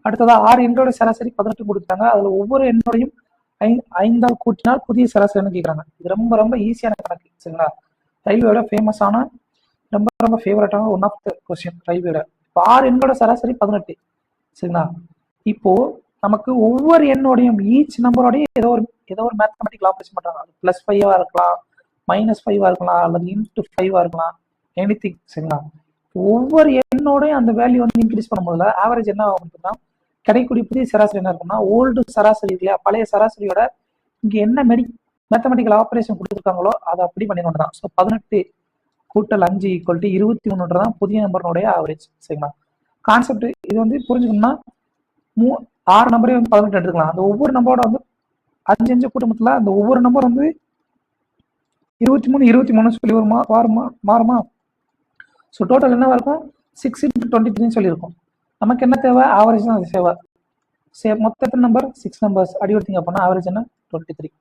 அடுத்ததா 6 எண்ணோட சராசரி 18 கொடுத்துட்டாங்க. அதுல ஒவ்வொரு எண்ணோடையும் 5ஆல் கூட்டினால் புதிய சராசரின்னு கேட்குறாங்க. இது ரொம்ப ரொம்ப ஈஸியான கணக்கு சரிங்களா. ரயில்வேயோட ஃபேமஸான ரொம்ப ரொம்ப ஃபேவரட்டான ஒன் ஆஃப் த கொஸ்டின் ரயில்வேயோட. இப்போ 6 எண்ணோட சராசரி 18 சரிங்களா. இப்போ நமக்கு ஒவ்வொரு எண்ணோடையும் ஈச் நம்பரோடையும் ஏதோ ஒரு மேத்தமெட்டிக்கல் ஆப்ரேஷன் பண்றாங்க. +5 இருக்கலாம், -5 இருக்கலாம், அல்லது ×5 இருக்கலாம், எனிதிங் சரிங்களா. ஒவ்வொரு எண்ணோடையும் அந்த வேல்யூ வந்து இன்க்ரீஸ் பண்ணும்போது ஆவரேஜ் என்ன ஆகும் அப்படின்னா, கிடைக்கக்கூடிய புதிய சராசரி என்ன இருக்கும்னா, ஓல்டு சராசரி இல்லையா, பழைய சராசரியோட இங்க என்ன மேத்தமெட்டிக்கல் ஆப்ரேஷன் கொடுத்துருக்காங்களோ அதை அப்படி பண்ணிக்கொண்டு தான். ஸோ 18 கூட்டல் 5 = 21 தான் புதிய நம்பர்னுடைய ஆவரேஜ் சரிங்களா. கான்செப்ட் இது வந்து புரிஞ்சுக்கணும்னா 6 நம்பரையும் 18 எடுத்துக்கலாம். அந்த ஒவ்வொரு நம்பரோட வந்து 5 கூட்டமத்தில் அந்த ஒவ்வொரு நம்பர் வந்து 23 சொல்லி மாறுமா. ஸோ டோட்டல் என்னவா இருக்கும், 6 × 23 சொல்லியிருக்கோம். நமக்கு என்ன தேவை, ஆவரேஜ் தான் அது தேவை. மொத்த நம்பர் 6 நம்பர்ஸ் அடி எடுத்தீங்க அப்படின்னா ஆவரேஜ் என்ன 23.